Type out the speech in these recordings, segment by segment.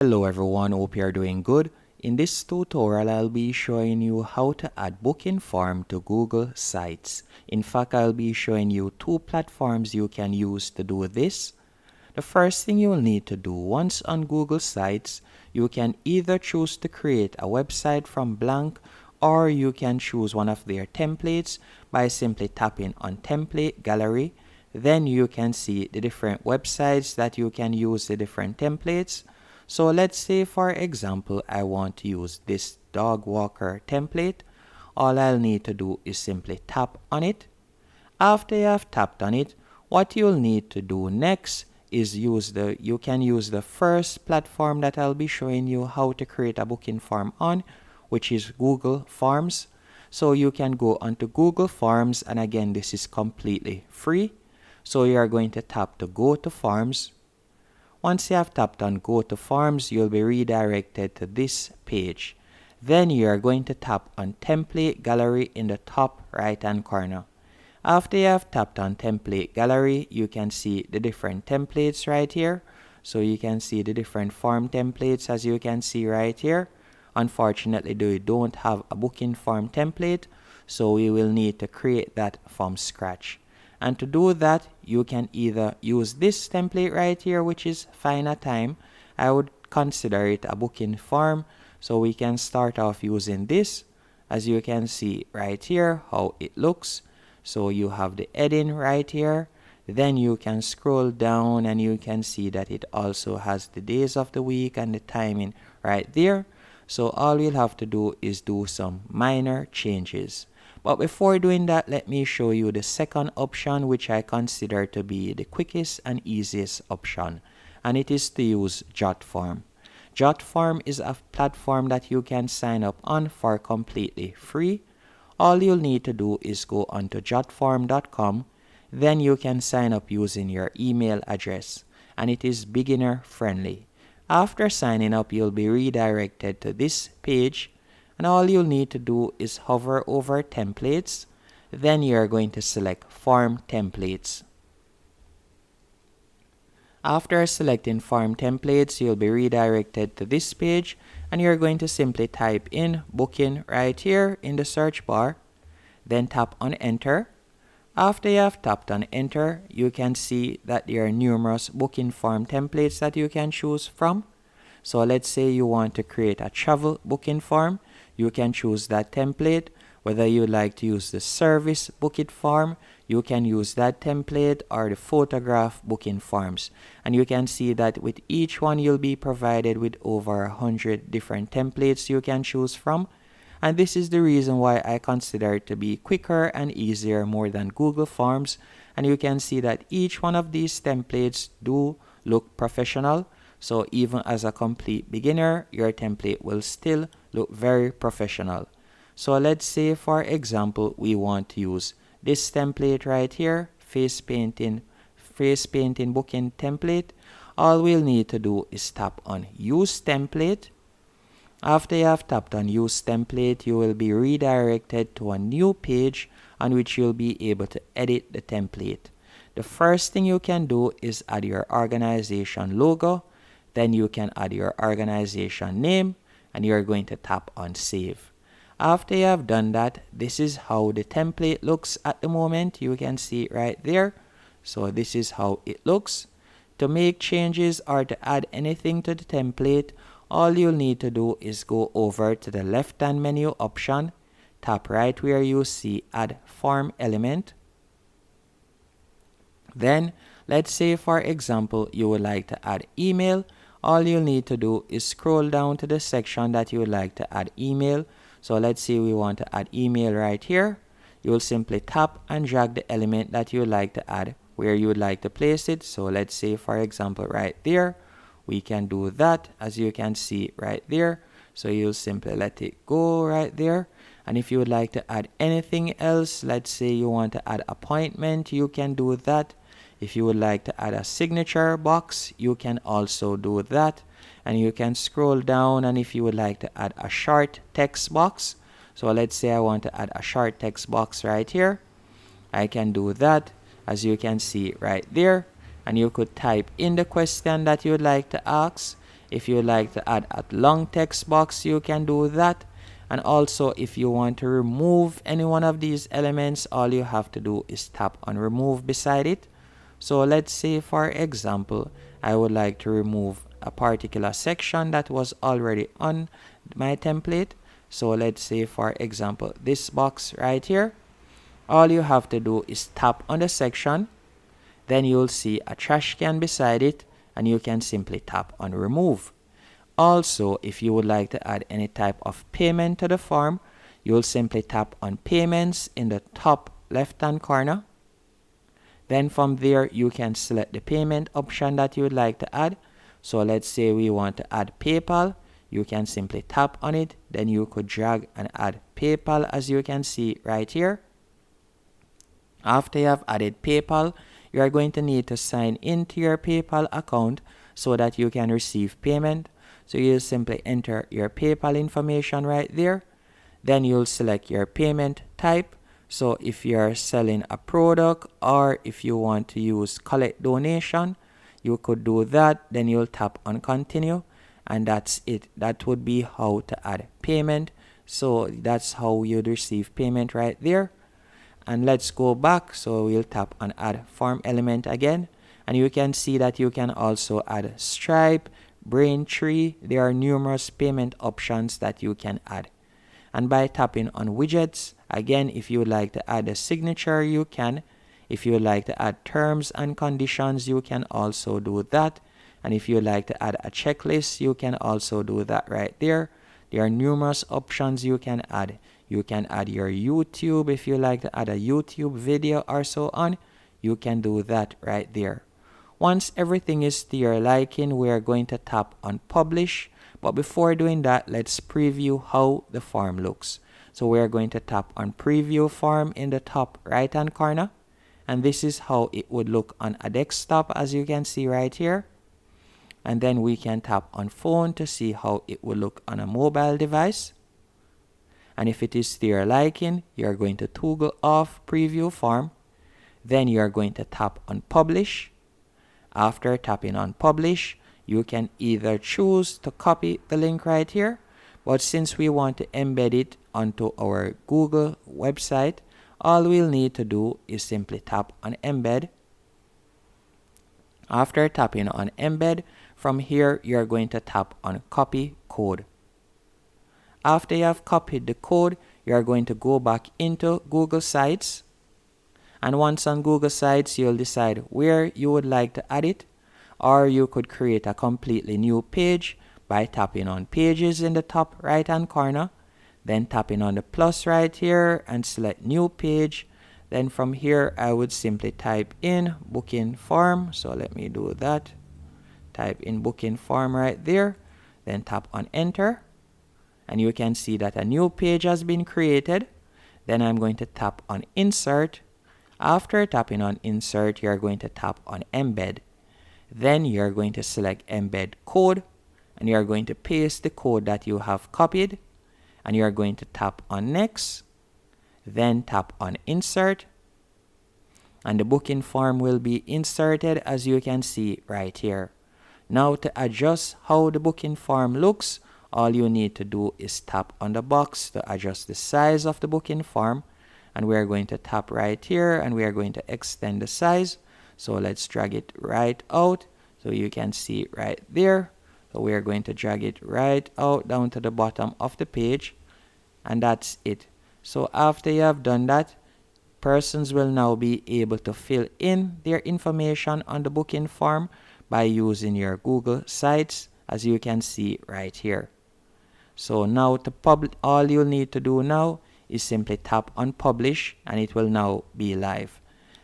Hello everyone, hope you are doing good. In this tutorial, I'll be showing you how to add booking form to Google Sites. In fact, I'll be showing you two platforms you can use to do this. The first thing you'll need to do once on Google Sites, you can either choose to create a website from blank or you can choose one of their templates by simply tapping on Template Gallery. Then you can see the different websites that you can use the different templates. So let's say for example I want to use this dog walker template. All I'll need to do is simply tap on it. After you have tapped on it, what you'll need to do next is you can use the first platform that I'll be showing you how to create a booking form on, which is Google Forms. So you can go onto Google Forms, and again this is completely free. So you are going to tap to go to Forms. Once you have tapped on Go to Forms, you'll be redirected to this page. Then you are going to tap on Template Gallery in the top right hand corner. After you have tapped on Template Gallery, you can see the different templates right here. So you can see the different form templates as you can see right here. Unfortunately, we don't have a booking form template, so we will need to create that from scratch. And to do that, you can either use this template right here, which is Find a Time. I would consider it a booking form. So we can start off using this. As you can see right here, how it looks. So you have the heading right here. Then you can scroll down and you can see that it also has the days of the week and the timing right there. So all we'll have to do is do some minor changes. But before doing that, let me show you the second option, which I consider to be the quickest and easiest option, and it is to use JotForm. JotForm is a platform that you can sign up on for completely free. All you'll need to do is go onto jotform.com, then you can sign up using your email address, and it is beginner friendly. After signing up, you'll be redirected to this page. And all you'll need to do is hover over templates. Then you're going to select form templates. After selecting form templates, you'll be redirected to this page and you're going to simply type in booking right here in the search bar. Then tap on enter. After you have tapped on enter, you can see that there are numerous booking form templates that you can choose from. So let's say you want to create a travel booking form. You can choose that template. Whether you like to use the service booking form, you can use that template, or the photograph booking forms. And you can see that with each one you'll be provided with over 100 different templates you can choose from. And this is the reason why I consider it to be quicker and easier more than Google Forms. And you can see that each one of these templates do look professional. So even as a complete beginner, your template will still look very professional. So let's say for example, we want to use this template right here, face painting booking template. All we'll need to do is tap on use template. After you have tapped on use template, you will be redirected to a new page on which you'll be able to edit the template. The first thing you can do is add your organization logo. Then you can add your organization name and you're going to tap on save. After you have done that, this is how the template looks at the moment. You can see it right there. So this is how it looks. To make changes or to add anything to the template, all you'll need to do is go over to the left hand menu option, tap right where you see add form element. Then let's say for example you would like to add email. All you'll need to do is scroll down to the section that you would like to add email. So let's say we want to add email right here. You will simply tap and drag the element that you would like to add where you would like to place it. So let's say for example right there, we can do that as you can see right there. So you'll simply let it go right there. And if you would like to add anything else, let's say you want to add appointment, you can do that. If you would like to add a signature box, you can also do that. And you can scroll down, and if you would like to add a short text box, so let's say I want to add a short text box right here, I can do that as you can see right there. And you could type in the question that you would like to ask. If you like to add a long text box, you can do that. And also, if you want to remove any one of these elements, all you have to do is tap on remove beside it. So let's say, for example, I would like to remove a particular section that was already on my template. So let's say, for example, this box right here. All you have to do is tap on the section. Then you'll see a trash can beside it, and you can simply tap on remove. Also, if you would like to add any type of payment to the form, you'll simply tap on payments in the top left hand corner. Then from there, you can select the payment option that you would like to add. So let's say we want to add PayPal. You can simply tap on it. Then you could drag and add PayPal, as you can see right here. After you have added PayPal, you are going to need to sign into your PayPal account so that you can receive payment. So you'll simply enter your PayPal information right there. Then you'll select your payment type. So if you're selling a product, or if you want to use collect donation, you could do that. Then you'll tap on continue, and that's it. That would be how to add payment. So that's how you'd receive payment right there. And let's go back. So we'll tap on add form element again, and you can see that you can also add Stripe, Braintree. There are numerous payment options that you can add. And by tapping on widgets, again, if you would like to add a signature, you can. If you would like to add terms and conditions, you can also do that. And if you would like to add a checklist, you can also do that right there. There are numerous options you can add. You can add your YouTube. If you like to add a YouTube video or so on, you can do that right there. Once everything is to your liking, we are going to tap on publish. But before doing that, let's preview how the form looks. So we are going to tap on preview form in the top right hand corner. And this is how it would look on a desktop, as you can see right here. And then we can tap on phone to see how it will look on a mobile device. And if it is to your liking, you're going to toggle off preview form. Then you're going to tap on publish. After tapping on publish, you can either choose to copy the link right here, but since we want to embed it onto our Google website, all we'll need to do is simply tap on embed. After tapping on embed, from here you're going to tap on copy code. After you have copied the code, you're going to go back into Google Sites. And once on Google Sites, you'll decide where you would like to add it, or you could create a completely new page by tapping on pages in the top right hand corner, then tapping on the plus right here and select new page. Then from here, I would simply type in booking form. So let me do that. Type in booking form right there, then tap on enter. And you can see that a new page has been created. Then I'm going to tap on insert. After tapping on insert, you're going to tap on embed. Then you're going to select embed code, and you're going to paste the code that you have copied, and you're going to tap on next. Then tap on insert, and the booking form will be inserted, as you can see right here. Now to adjust how the booking form looks, all you need to do is tap on the box to adjust the size of the booking form. And we are going to tap right here, and we are going to extend the size. So let's drag it right out so you can see right there. So we are going to drag it right out down to the bottom of the page, and that's it. So after you have done that, persons will now be able to fill in their information on the booking form by using your Google Sites, as you can see right here. So now to publish, all you'll need to do now is simply tap on publish, and it will now be live.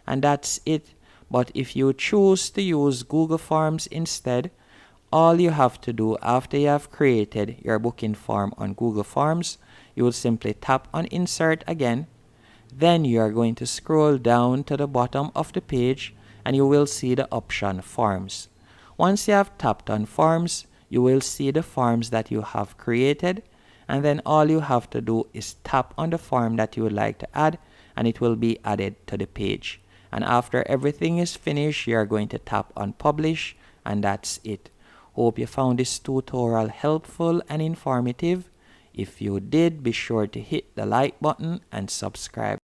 And that's it. But if you choose to use Google Forms instead, all you have to do after you have created your booking form on Google Forms, you will simply tap on insert again. Then you are going to scroll down to the bottom of the page, and you will see the option forms. Once you have tapped on forms, you will see the forms that you have created, and then all you have to do is tap on the form that you would like to add, and it will be added to the page. And after everything is finished, you are going to tap on publish, and that's it. Hope you found this tutorial helpful and informative. If you did, be sure to hit the like button and subscribe.